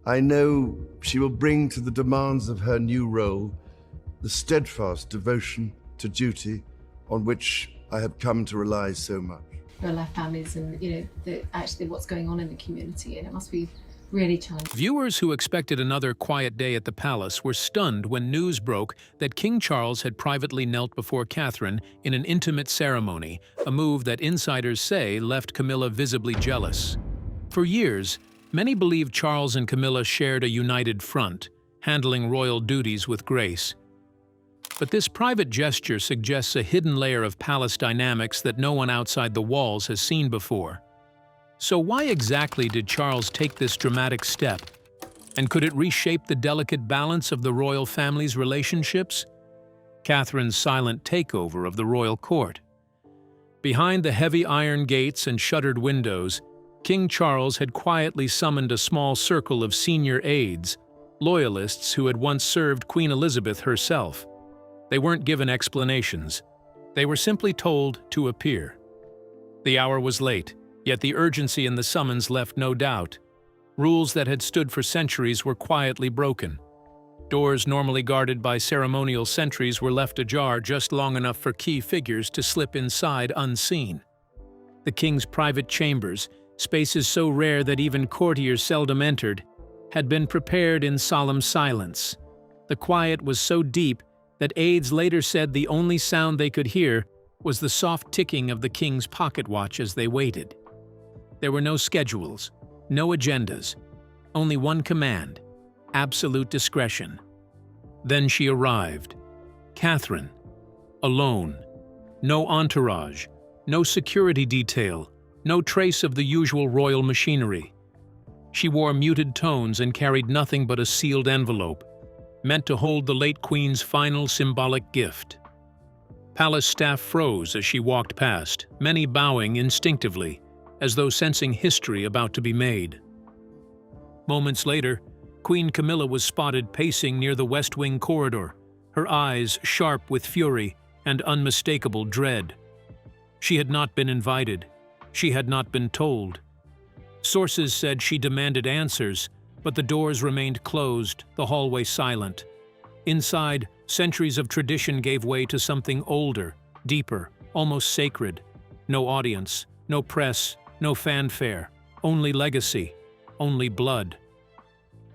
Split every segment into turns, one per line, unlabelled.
I know she will bring to the demands of her new role the steadfast devotion to duty on which I have come to rely so much.
Real-life families and, actually what's going on in the community, and it must be really challenging.
Viewers who expected another quiet day at the palace were stunned when news broke that King Charles had privately knelt before Catherine in an intimate ceremony, a move that insiders say left Camilla visibly jealous. For years, many believed Charles and Camilla shared a united front, handling royal duties with grace. But this private gesture suggests a hidden layer of palace dynamics that no one outside the walls has seen before. So why exactly did Charles take this dramatic step? And could it reshape the delicate balance of the royal family's relationships? Catherine's silent takeover of the royal court. Behind the heavy iron gates and shuttered windows, King Charles had quietly summoned a small circle of senior aides, loyalists who had once served Queen Elizabeth herself. They weren't given explanations. They were simply told to appear. The hour was late, yet the urgency in the summons left no doubt. Rules that had stood for centuries were quietly broken. Doors normally guarded by ceremonial sentries were left ajar just long enough for key figures to slip inside unseen. The king's private chambers, spaces so rare that even courtiers seldom entered, had been prepared in solemn silence. The quiet was so deep that aides later said the only sound they could hear was the soft ticking of the king's pocket watch as they waited. There were no schedules, no agendas, only one command: absolute discretion. Then she arrived. Catherine. Alone. No entourage, no security detail, no trace of the usual royal machinery. She wore muted tones and carried nothing but a sealed envelope, meant to hold the late Queen's final symbolic gift. Palace staff froze as she walked past, many bowing instinctively, as though sensing history about to be made. Moments later, Queen Camilla was spotted pacing near the West Wing corridor, her eyes sharp with fury and unmistakable dread. She had not been invited. She had not been told. Sources said she demanded answers, but the doors remained closed, the hallway silent. Inside, centuries of tradition gave way to something older, deeper, almost sacred. No audience, no press, no fanfare, only legacy, only blood.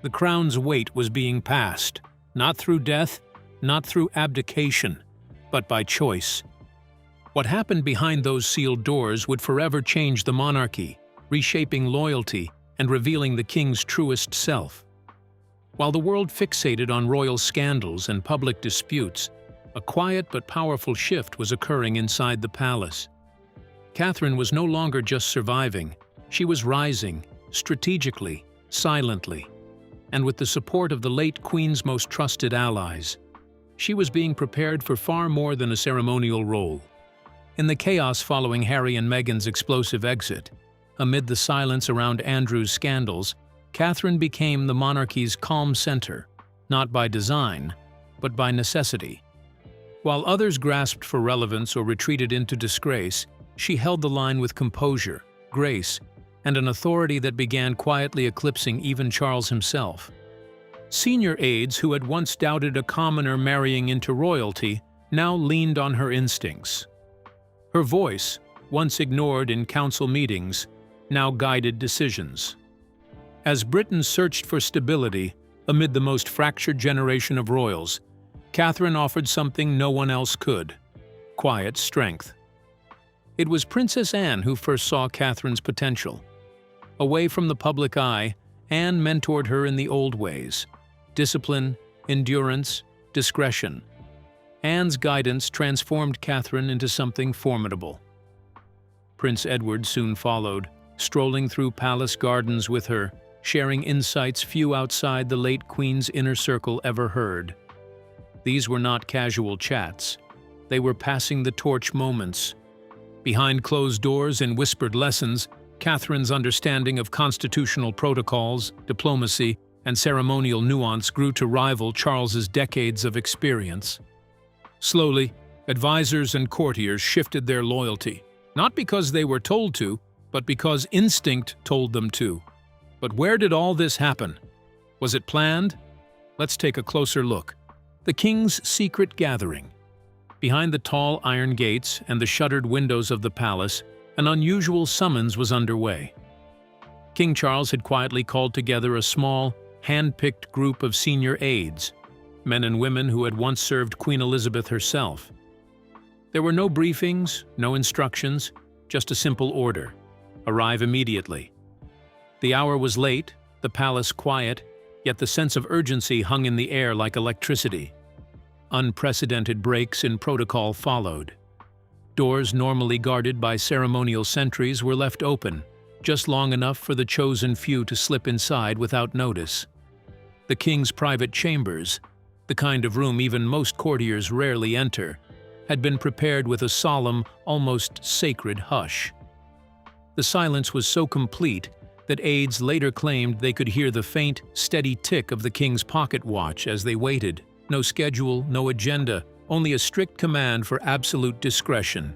The crown's weight was being passed, not through death, not through abdication, but by choice. What happened behind those sealed doors would forever change the monarchy, reshaping loyalty and revealing the king's truest self. While the world fixated on royal scandals and public disputes, a quiet but powerful shift was occurring inside the palace. Catherine was no longer just surviving, she was rising, strategically, silently, and with the support of the late Queen's most trusted allies. She was being prepared for far more than a ceremonial role. In the chaos following Harry and Meghan's explosive exit, amid the silence around Andrew's scandals, Catherine became the monarchy's calm center, not by design, but by necessity. While others grasped for relevance or retreated into disgrace, she held the line with composure, grace, and an authority that began quietly eclipsing even Charles himself. Senior aides who had once doubted a commoner marrying into royalty now leaned on her instincts. Her voice, once ignored in council meetings, now guided decisions. As Britain searched for stability amid the most fractured generation of royals, Catherine offered something no one else could: quiet strength. It was Princess Anne who first saw Catherine's potential. Away from the public eye, Anne mentored her in the old ways: discipline, endurance, discretion. Anne's guidance transformed Catherine into something formidable. Prince Edward soon followed, strolling through palace gardens with her, sharing insights few outside the late Queen's inner circle ever heard. These were not casual chats. They were passing the torch moments. Behind closed doors and whispered lessons, Catherine's understanding of constitutional protocols, diplomacy, and ceremonial nuance grew to rival Charles's decades of experience. Slowly, advisors and courtiers shifted their loyalty, not because they were told to, but because instinct told them to. But where did all this happen? Was it planned? Let's take a closer look. The king's secret gathering. Behind the tall iron gates and the shuttered windows of the palace, an unusual summons was underway. King Charles had quietly called together a small, hand-picked group of senior aides, men and women who had once served Queen Elizabeth herself. There were no briefings, no instructions, just a simple order: arrive immediately. The hour was late, the palace quiet, yet the sense of urgency hung in the air like electricity. Unprecedented breaks in protocol followed. Doors normally guarded by ceremonial sentries were left open, just long enough for the chosen few to slip inside without notice. The king's private chambers, the kind of room even most courtiers rarely enter, had been prepared with a solemn, almost sacred hush. The silence was so complete that aides later claimed they could hear the faint, steady tick of the king's pocket watch as they waited. No schedule, no agenda, only a strict command for absolute discretion.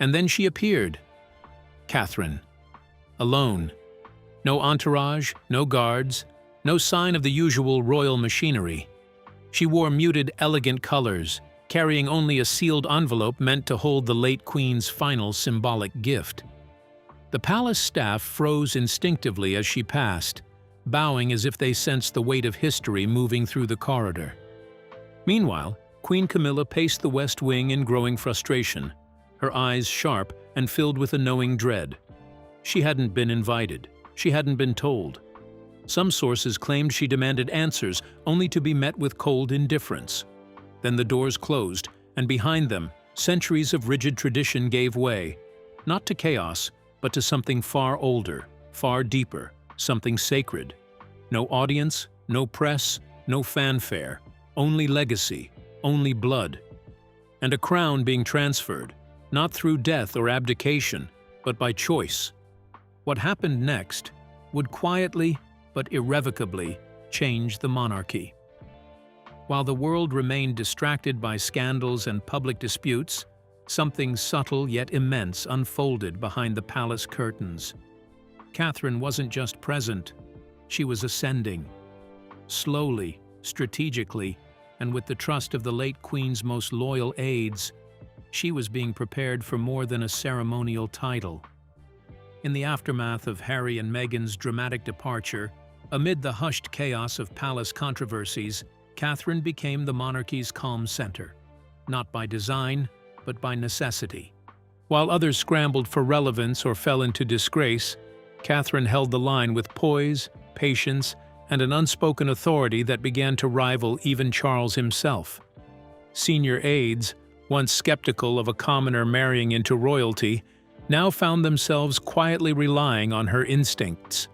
And then she appeared. Catherine. Alone. No entourage, no guards, no sign of the usual royal machinery. She wore muted, elegant colors, carrying only a sealed envelope meant to hold the late queen's final symbolic gift. The palace staff froze instinctively as she passed, bowing as if they sensed the weight of history moving through the corridor. Meanwhile, Queen Camilla paced the West Wing in growing frustration, her eyes sharp and filled with a knowing dread. She hadn't been invited. She hadn't been told. Some sources claimed she demanded answers, only to be met with cold indifference. Then the doors closed, and behind them, centuries of rigid tradition gave way, not to chaos, but to something far older, far deeper, something sacred. No audience, no press, no fanfare, only legacy, only blood. And a crown being transferred, not through death or abdication, but by choice. What happened next would quietly, but irrevocably, change the monarchy. While the world remained distracted by scandals and public disputes, something subtle yet immense unfolded behind the palace curtains. Catherine wasn't just present, she was ascending. Slowly, strategically, and with the trust of the late Queen's most loyal aides, she was being prepared for more than a ceremonial title. In the aftermath of Harry and Meghan's dramatic departure, amid the hushed chaos of palace controversies, Catherine became the monarchy's calm center, not by design, but by necessity. While others scrambled for relevance or fell into disgrace, Catherine held the line with poise, patience, and an unspoken authority that began to rival even Charles himself. Senior aides, once skeptical of a commoner marrying into royalty, now found themselves quietly relying on her instincts.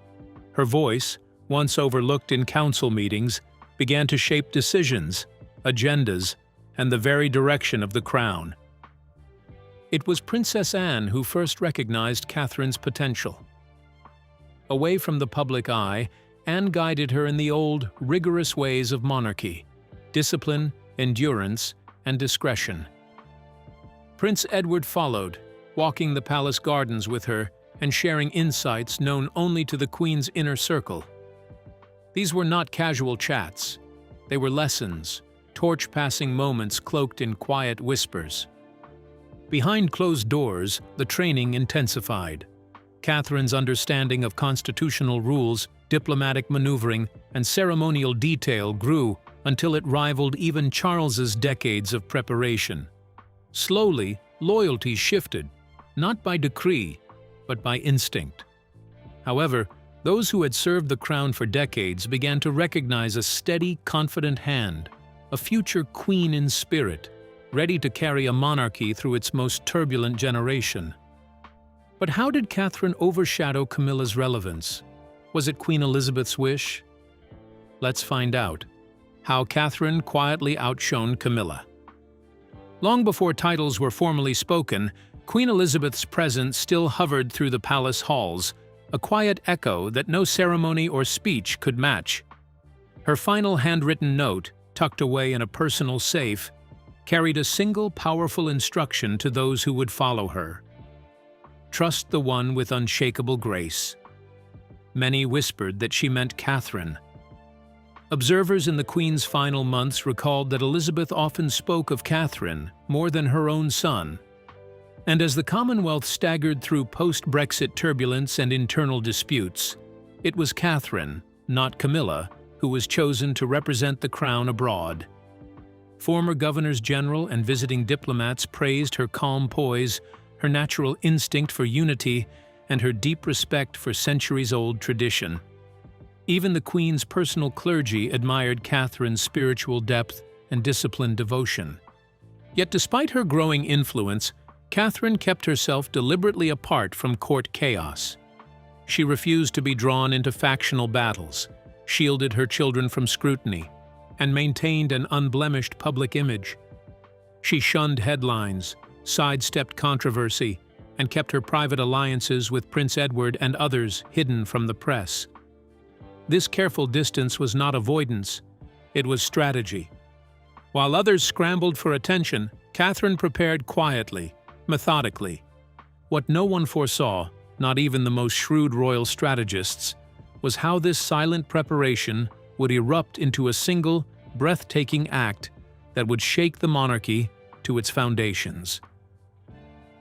Her voice, once overlooked in council meetings, began to shape decisions, agendas, and the very direction of the crown. It was Princess Anne who first recognized Catherine's potential. Away from the public eye, Anne guided her in the old, rigorous ways of monarchy: discipline, endurance, and discretion. Prince Edward followed, walking the palace gardens with her and sharing insights known only to the Queen's inner circle. These were not casual chats. They were lessons, torch-passing moments cloaked in quiet whispers. Behind closed doors, the training intensified. Catherine's understanding of constitutional rules, diplomatic maneuvering, and ceremonial detail grew until it rivaled even Charles's decades of preparation. Slowly, loyalty shifted, not by decree, but by instinct. However, those who had served the crown for decades began to recognize a steady, confident hand, a future queen in spirit, ready to carry a monarchy through its most turbulent generation. But how did Catherine overshadow Camilla's relevance? Was it Queen Elizabeth's wish? Let's find out. How Catherine quietly outshone Camilla. Long before titles were formally spoken, Queen Elizabeth's presence still hovered through the palace halls, a quiet echo that no ceremony or speech could match. Her final handwritten note, tucked away in a personal safe, carried a single powerful instruction to those who would follow her. Trust the one with unshakable grace. Many whispered that she meant Catherine. Observers in the Queen's final months recalled that Elizabeth often spoke of Catherine more than her own son. And as the Commonwealth staggered through post-Brexit turbulence and internal disputes, it was Catherine, not Camilla, who was chosen to represent the crown abroad. Former governors-general and visiting diplomats praised her calm poise, her natural instinct for unity, and her deep respect for centuries-old tradition. Even the Queen's personal clergy admired Catherine's spiritual depth and disciplined devotion. Yet despite her growing influence, Catherine kept herself deliberately apart from court chaos. She refused to be drawn into factional battles, shielded her children from scrutiny, and maintained an unblemished public image. She shunned headlines, sidestepped controversy, and kept her private alliances with Prince Edward and others hidden from the press. This careful distance was not avoidance, it was strategy. While others scrambled for attention, Catherine prepared quietly, methodically. What no one foresaw, not even the most shrewd royal strategists, was how this silent preparation would erupt into a single, breathtaking act that would shake the monarchy to its foundations.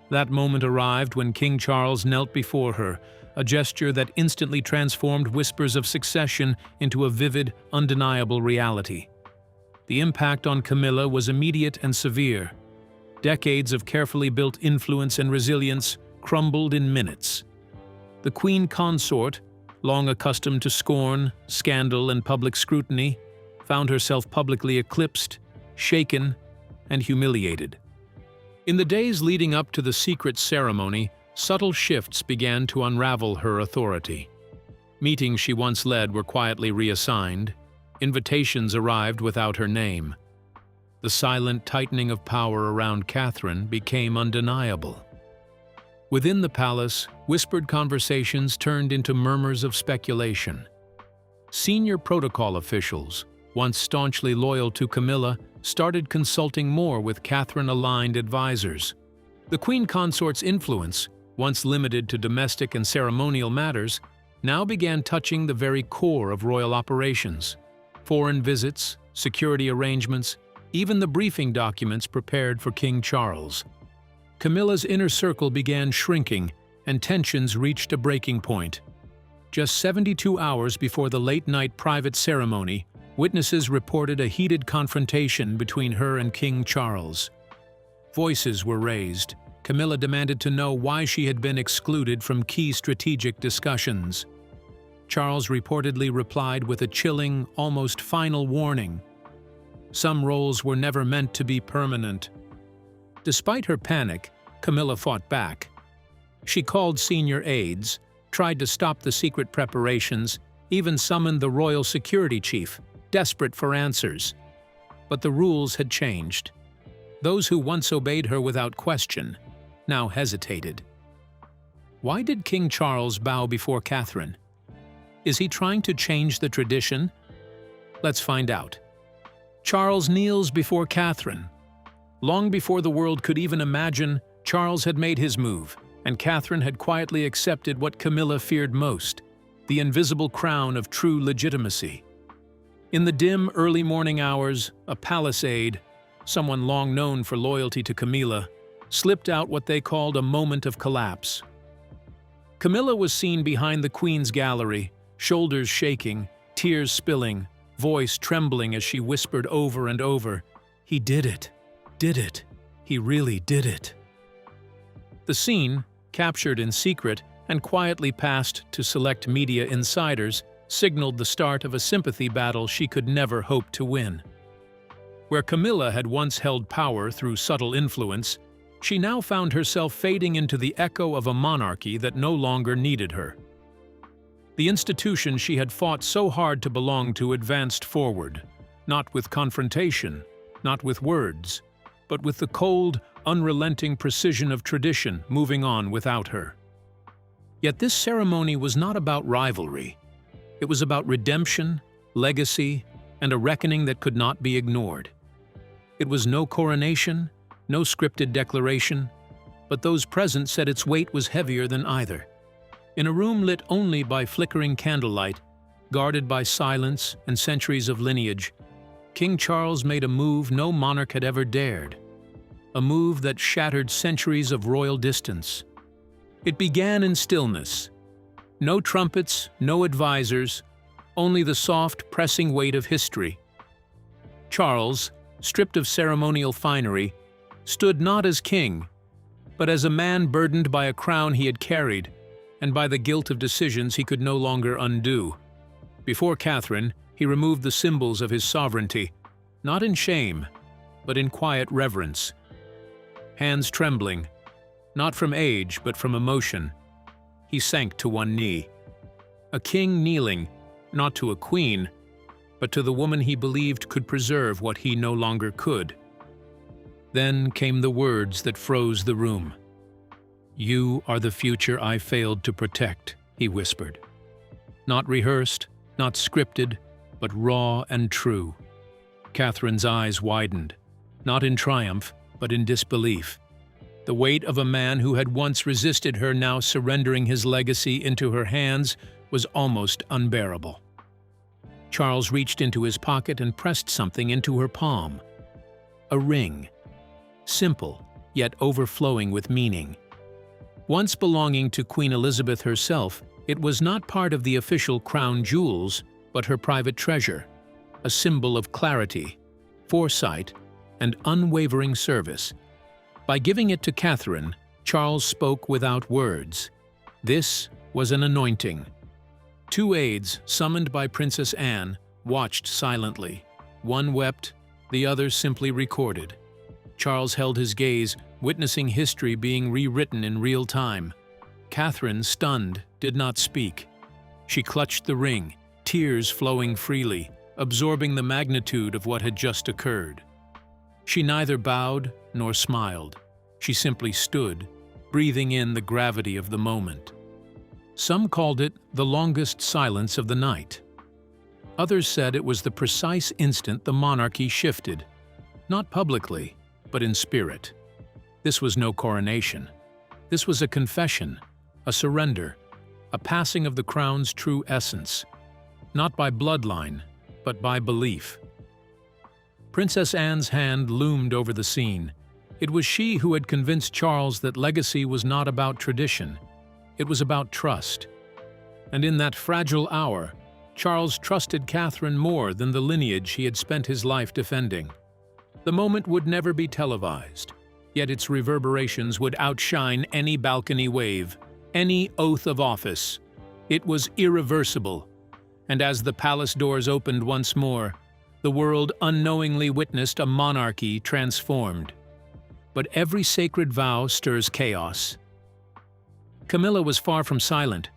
That moment arrived when King Charles knelt before her, a gesture that instantly transformed whispers of succession into a vivid, undeniable reality. The impact on Camilla was immediate and severe. Decades of carefully built influence and resilience crumbled in minutes. The Queen Consort, long accustomed to scorn, scandal, and public scrutiny, found herself publicly eclipsed, shaken, and humiliated. In the days leading up to the secret ceremony, subtle shifts began to unravel her authority. Meetings she once led were quietly reassigned. Invitations arrived without her name. The silent tightening of power around Catherine became undeniable. Within the palace, whispered conversations turned into murmurs of speculation. Senior protocol officials, once staunchly loyal to Camilla, started consulting more with Catherine-aligned advisors. The Queen Consort's influence, once limited to domestic and ceremonial matters, now began touching the very core of royal operations. Foreign visits, security arrangements, even the briefing documents prepared for King Charles. Camilla's inner circle began shrinking, and tensions reached a breaking point. Just 72 hours before the late-night private ceremony, witnesses reported a heated confrontation between her and King Charles. Voices were raised. Camilla demanded to know why she had been excluded from key strategic discussions. Charles reportedly replied with a chilling, almost final warning. Some roles were never meant to be permanent. Despite her panic, Camilla fought back. She called senior aides, tried to stop the secret preparations, even summoned the royal security chief, desperate for answers. But the rules had changed. Those who once obeyed her without question now hesitated. Why did King Charles bow before Catherine? Is he trying to change the tradition? Let's find out. Charles kneels before Catherine. Long before the world could even imagine, Charles had made his move, and Catherine had quietly accepted what Camilla feared most, the invisible crown of true legitimacy. In the dim, early morning hours, a palace aide, someone long known for loyalty to Camilla, slipped out what they called a moment of collapse. Camilla was seen behind the Queen's gallery, shoulders shaking, tears spilling, voice trembling as she whispered over and over, "He did it. Did it. He really did it." The scene, captured in secret and quietly passed to select media insiders, signaled the start of a sympathy battle she could never hope to win. Where Camilla had once held power through subtle influence, she now found herself fading into the echo of a monarchy that no longer needed her. The institution she had fought so hard to belong to advanced forward, not with confrontation, not with words, but with the cold, unrelenting precision of tradition moving on without her. Yet this ceremony was not about rivalry. It was about redemption, legacy, and a reckoning that could not be ignored. It was no coronation, no scripted declaration, but those present said its weight was heavier than either. In a room lit only by flickering candlelight, guarded by silence and centuries of lineage, King Charles made a move no monarch had ever dared, a move that shattered centuries of royal distance. It began in stillness. No trumpets, no advisors, only the soft, pressing weight of history. Charles, stripped of ceremonial finery, stood not as king, but as a man burdened by a crown he had carried and by the guilt of decisions he could no longer undo. Before Catherine, he removed the symbols of his sovereignty, not in shame, but in quiet reverence. Hands trembling, not from age but from emotion, he sank to one knee. A king kneeling, not to a queen, but to the woman he believed could preserve what he no longer could. Then came the words that froze the room. "You are the future I failed to protect," he whispered. Not rehearsed, not scripted, but raw and true. Catherine's eyes widened, not in triumph, but in disbelief. The weight of a man who had once resisted her now surrendering his legacy into her hands was almost unbearable. Charles reached into his pocket and pressed something into her palm. A ring. Simple, yet overflowing with meaning. Once belonging to Queen Elizabeth herself, it was not part of the official crown jewels, but her private treasure, a symbol of clarity, foresight, and unwavering service. By giving it to Catherine, Charles spoke without words. This was an anointing. Two aides, summoned by Princess Anne, watched silently. One wept, the other simply recorded. Charles held his gaze, witnessing history being rewritten in real time. Catherine, stunned, did not speak. She clutched the ring, tears flowing freely, absorbing the magnitude of what had just occurred. She neither bowed nor smiled. She simply stood, breathing in the gravity of the moment. Some called it the longest silence of the night. Others said it was the precise instant the monarchy shifted, not publicly, but in spirit. This was no coronation. This was a confession, a surrender, a passing of the crown's true essence, not by bloodline, but by belief. Princess Anne's hand loomed over the scene. It was she who had convinced Charles that legacy was not about tradition. It was about trust. And in that fragile hour, Charles trusted Catherine more than the lineage he had spent his life defending. The moment would never be televised, yet its reverberations would outshine any balcony wave, any oath of office. It was irreversible, and as the palace doors opened once more, the world unknowingly witnessed a monarchy transformed. But every sacred vow stirs chaos. Camilla was far from silent.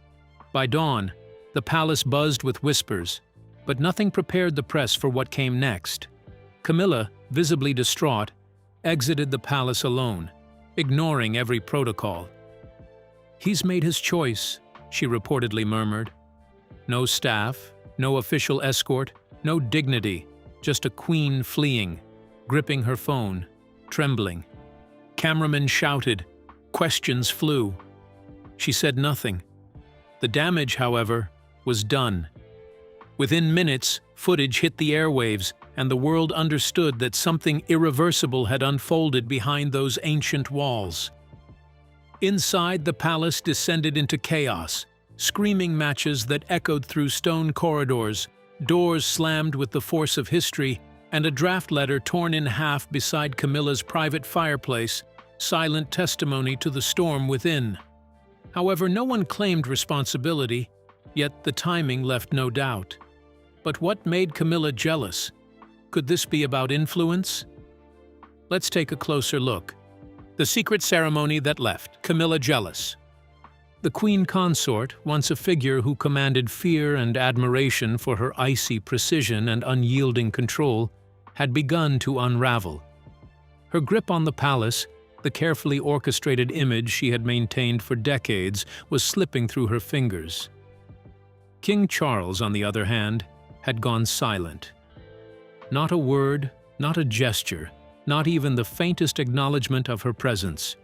By dawn, the palace buzzed with whispers, but nothing prepared the press for what came next. Camilla, visibly distraught, exited the palace alone, ignoring every protocol. "He's made his choice," she reportedly murmured. No staff, no official escort, no dignity, just a queen fleeing, gripping her phone, trembling. Cameramen shouted, questions flew. She said nothing. The damage, however, was done. Within minutes, footage hit the airwaves, and the world understood that something irreversible had unfolded behind those ancient walls. Inside, the palace descended into chaos, screaming matches that echoed through stone corridors, doors slammed with the force of history, and a draft letter torn in half beside Camilla's private fireplace, silent testimony to the storm within. However, no one claimed responsibility, yet the timing left no doubt. But what made Camilla jealous? Could this be about influence? Let's take a closer look. The secret ceremony that left Camilla jealous. The queen consort, once a figure who commanded fear and admiration for her icy precision and unyielding control, had begun to unravel. Her grip on the palace, the carefully orchestrated image she had maintained for decades, was slipping through her fingers. King Charles, on the other hand, had gone silent. Not a word, not a gesture, not even the faintest acknowledgement of her presence.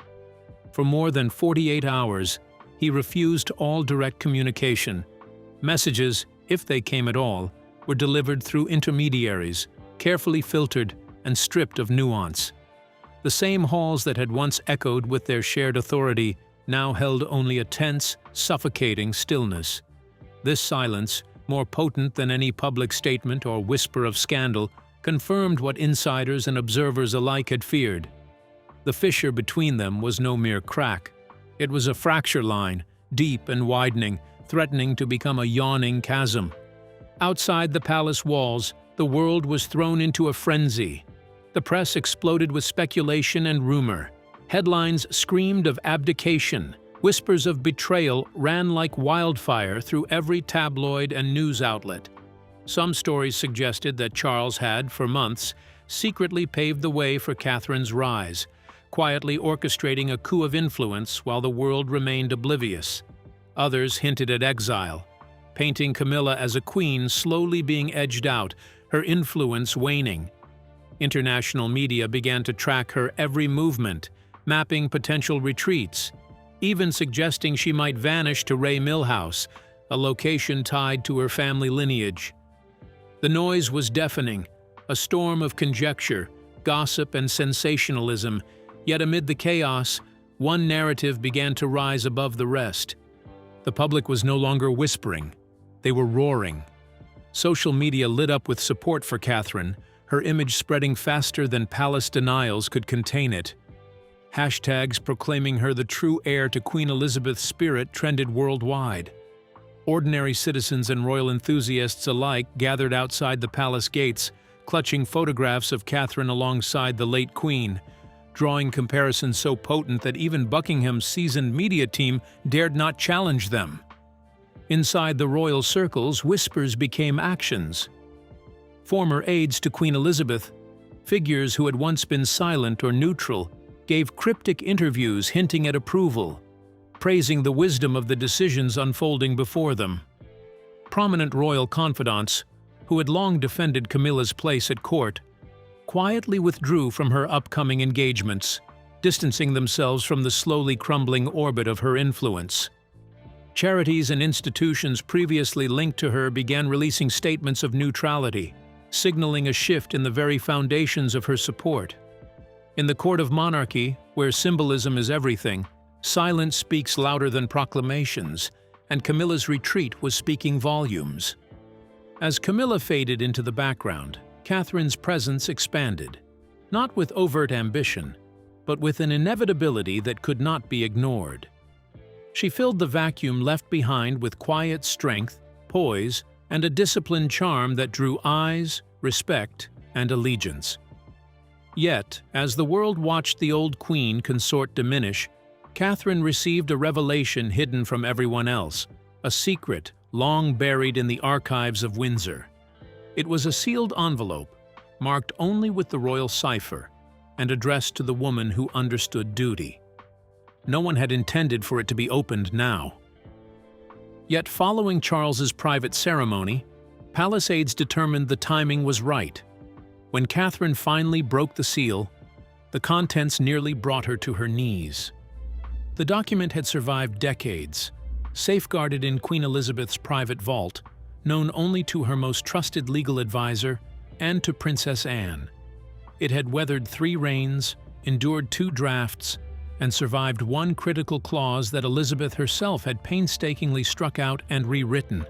For more than 48 hours, he refused all direct communication. Messages, if they came at all, were delivered through intermediaries, carefully filtered and stripped of nuance. The same halls that had once echoed with their shared authority now held only a tense, suffocating stillness. This silence, more potent than any public statement or whisper of scandal, confirmed what insiders and observers alike had feared. The fissure between them was no mere crack. It was a fracture line, deep and widening, threatening to become a yawning chasm. Outside the palace walls, the world was thrown into a frenzy. The press exploded with speculation and rumor. Headlines screamed of abdication. Whispers of betrayal ran like wildfire through every tabloid and news outlet. Some stories suggested that Charles had, for months, secretly paved the way for Catherine's rise, quietly orchestrating a coup of influence while the world remained oblivious. Others hinted at exile, painting Camilla as a queen slowly being edged out, her influence waning. International media began to track her every movement, mapping potential retreats, even suggesting she might vanish to Ray Mill House, a location tied to her family lineage. The noise was deafening, a storm of conjecture, gossip, and sensationalism, yet amid the chaos, one narrative began to rise above the rest. The public was no longer whispering, they were roaring. Social media lit up with support for Catherine, her image spreading faster than palace denials could contain it. Hashtags proclaiming her the true heir to Queen Elizabeth's spirit trended worldwide. Ordinary citizens and royal enthusiasts alike gathered outside the palace gates, clutching photographs of Catherine alongside the late Queen, drawing comparisons so potent that even Buckingham's seasoned media team dared not challenge them. Inside the royal circles, whispers became actions. Former aides to Queen Elizabeth, figures who had once been silent or neutral, gave cryptic interviews hinting at approval, praising the wisdom of the decisions unfolding before them. Prominent royal confidants, who had long defended Camilla's place at court, quietly withdrew from her upcoming engagements, distancing themselves from the slowly crumbling orbit of her influence. Charities and institutions previously linked to her began releasing statements of neutrality, signaling a shift in the very foundations of her support. In the court of monarchy, where symbolism is everything, silence speaks louder than proclamations, and Camilla's retreat was speaking volumes. As Camilla faded into the background, Catherine's presence expanded, not with overt ambition, but with an inevitability that could not be ignored. She filled the vacuum left behind with quiet strength, poise, and a disciplined charm that drew eyes, respect, and allegiance. Yet, as the world watched the old queen consort diminish, Catherine received a revelation hidden from everyone else, a secret long buried in the archives of Windsor. It was a sealed envelope, marked only with the royal cipher, and addressed to the woman who understood duty. No one had intended for it to be opened now. Yet following Charles's private ceremony, palace aides determined the timing was right. When Catherine finally broke the seal, the contents nearly brought her to her knees. The document had survived decades, safeguarded in Queen Elizabeth's private vault, known only to her most trusted legal advisor and to Princess Anne. It had weathered 3 reigns, endured 2 drafts, and survived one critical clause that Elizabeth herself had painstakingly struck out and rewritten.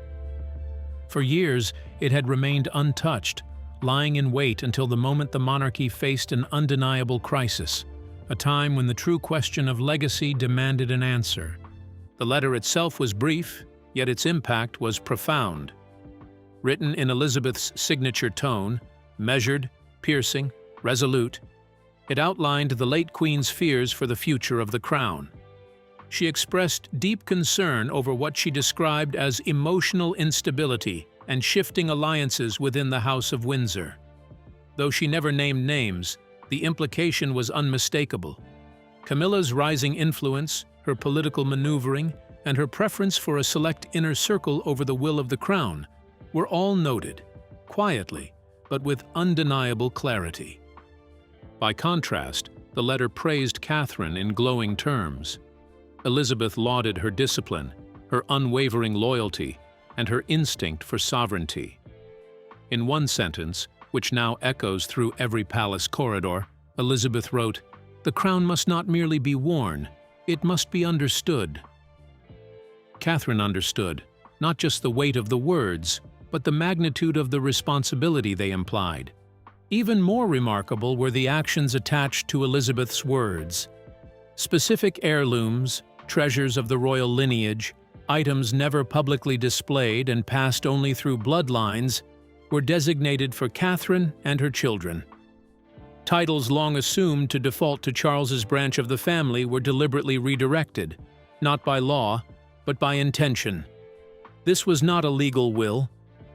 For years, it had remained untouched, lying in wait until the moment the monarchy faced an undeniable crisis, a time when the true question of legacy demanded an answer. The letter itself was brief, yet its impact was profound. Written in Elizabeth's signature tone, measured, piercing, resolute, it outlined the late Queen's fears for the future of the crown. She expressed deep concern over what she described as emotional instability and shifting alliances within the House of Windsor. Though she never named names, the implication was unmistakable. Camilla's rising influence, her political maneuvering, and her preference for a select inner circle over the will of the crown were all noted, quietly, but with undeniable clarity. By contrast, the letter praised Catherine in glowing terms. Elizabeth lauded her discipline, her unwavering loyalty, and her instinct for sovereignty. In one sentence, which now echoes through every palace corridor, Elizabeth wrote, "The crown must not merely be worn, it must be understood." Catherine understood, not just the weight of the words, but the magnitude of the responsibility they implied. Even more remarkable were the actions attached to Elizabeth's words. Specific heirlooms, treasures of the royal lineage, items never publicly displayed and passed only through bloodlines, were designated for Catherine and her children. Titles long assumed to default to Charles's branch of the family were deliberately redirected, not by law, but by intention. This was not a legal will.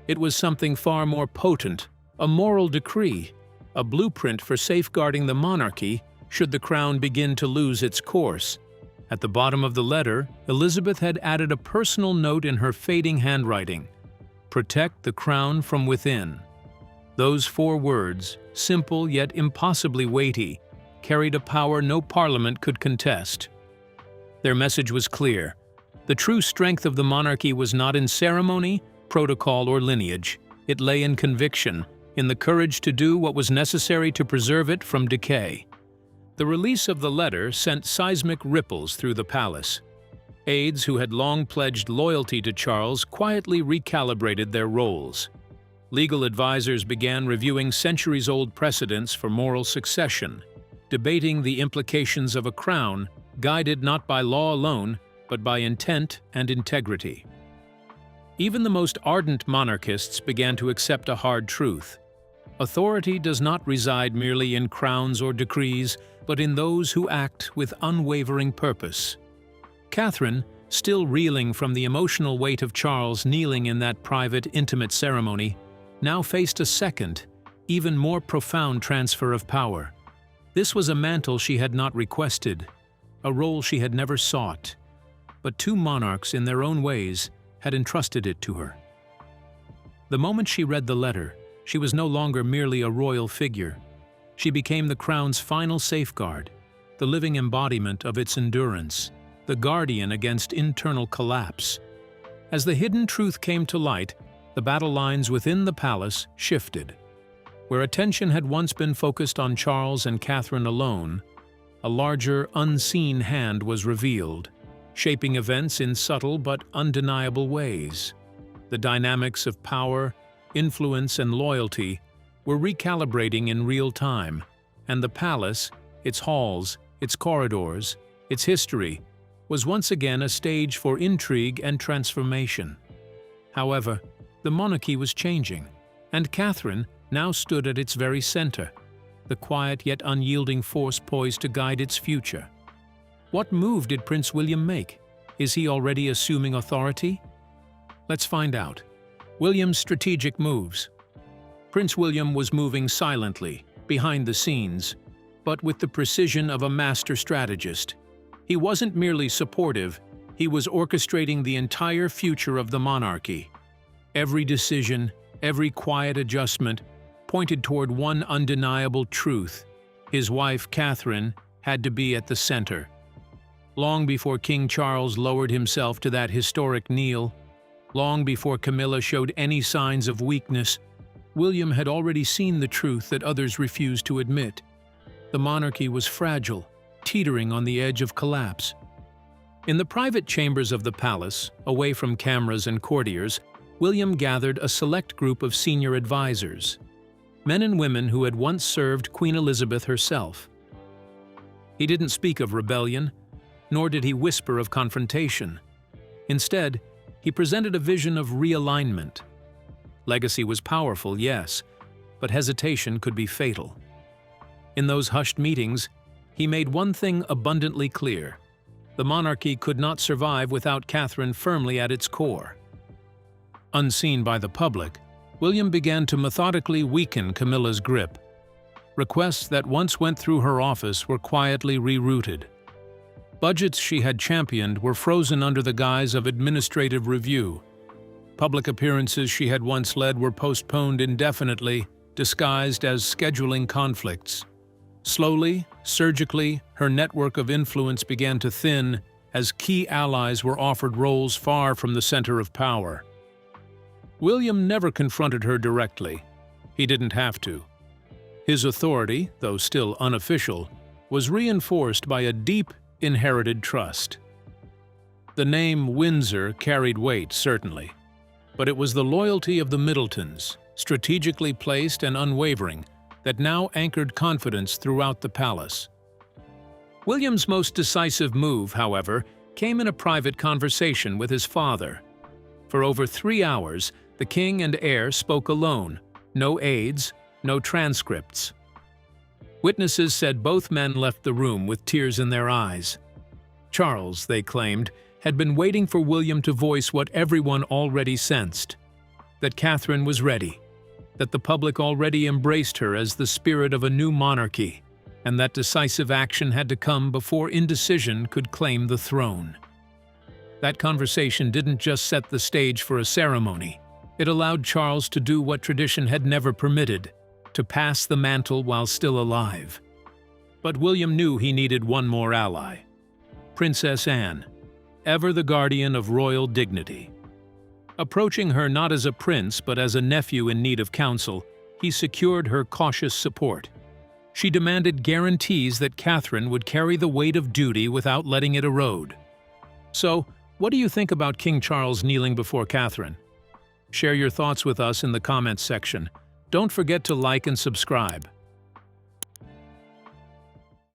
It was something far more potent, a moral decree, a blueprint for safeguarding the monarchy should the crown begin to lose its course. At the bottom of the letter, Elizabeth had added a personal note in her fading handwriting: "Protect the crown from within." Those 4 words, simple yet impossibly weighty, carried a power no parliament could contest. Their message was clear. The true strength of the monarchy was not in ceremony, protocol, or lineage. It lay in conviction, in the courage to do what was necessary to preserve it from decay. The release of the letter sent seismic ripples through the palace. Aides who had long pledged loyalty to Charles quietly recalibrated their roles. Legal advisors began reviewing centuries-old precedents for moral succession, debating the implications of a crown guided not by law alone, but by intent and integrity. Even the most ardent monarchists began to accept a hard truth. Authority does not reside merely in crowns or decrees, but in those who act with unwavering purpose. Catherine, still reeling from the emotional weight of Charles kneeling in that private, intimate ceremony, now faced a second, even more profound transfer of power. This was a mantle she had not requested, a role she had never sought, but 2 monarchs in their own ways had entrusted it to her. The moment she read the letter, she was no longer merely a royal figure. She became the crown's final safeguard, the living embodiment of its endurance, the guardian against internal collapse. As the hidden truth came to light, the battle lines within the palace shifted. Where attention had once been focused on Charles and Catherine alone, a larger, unseen hand was revealed, shaping events in subtle but undeniable ways. The dynamics of power, influence, and loyalty were recalibrating in real time, and the palace, its halls, its corridors, its history, was once again a stage for intrigue and transformation. However, the monarchy was changing, and Catherine now stood at its very center, the quiet yet unyielding force poised to guide its future. What move did Prince William make? Is he already assuming authority? Let's find out. William's strategic moves. Prince William was moving silently, behind the scenes, but with the precision of a master strategist. He wasn't merely supportive, he was orchestrating the entire future of the monarchy. Every decision, every quiet adjustment, pointed toward one undeniable truth: his wife, Catherine, had to be at the center. Long before King Charles lowered himself to that historic kneel, long before Camilla showed any signs of weakness, William had already seen the truth that others refused to admit. The monarchy was fragile, teetering on the edge of collapse. In the private chambers of the palace, away from cameras and courtiers, William gathered a select group of senior advisors, men and women who had once served Queen Elizabeth herself. He didn't speak of rebellion, nor did he whisper of confrontation. Instead, he presented a vision of realignment. Legacy was powerful, yes, but hesitation could be fatal. In those hushed meetings, he made one thing abundantly clear: the monarchy could not survive without Catherine firmly at its core. Unseen by the public, William began to methodically weaken Camilla's grip. Requests that once went through her office were quietly rerouted. Budgets she had championed were frozen under the guise of administrative review. Public appearances she had once led were postponed indefinitely, disguised as scheduling conflicts. Slowly, surgically, her network of influence began to thin as key allies were offered roles far from the center of power. William never confronted her directly. He didn't have to. His authority, though still unofficial, was reinforced by a deep, inherited trust. The name Windsor carried weight, certainly, but it was the loyalty of the Middletons, strategically placed and unwavering, that now anchored confidence throughout the palace. William's most decisive move, however, came in a private conversation with his father. For over 3 hours, the king and heir spoke alone, no aides, no transcripts. Witnesses said both men left the room with tears in their eyes. Charles, they claimed, had been waiting for William to voice what everyone already sensed: that Catherine was ready, that the public already embraced her as the spirit of a new monarchy, and that decisive action had to come before indecision could claim the throne. That conversation didn't just set the stage for a ceremony. It allowed Charles to do what tradition had never permitted: to pass the mantle while still alive. But William knew he needed one more ally: Princess Anne, ever the guardian of royal dignity. Approaching her not as a prince but as a nephew in need of counsel, he secured her cautious support. She demanded guarantees that Catherine would carry the weight of duty without letting it erode. So, what do you think about King Charles kneeling before Catherine? Share your thoughts with us in the comments section. Don't forget to like and subscribe.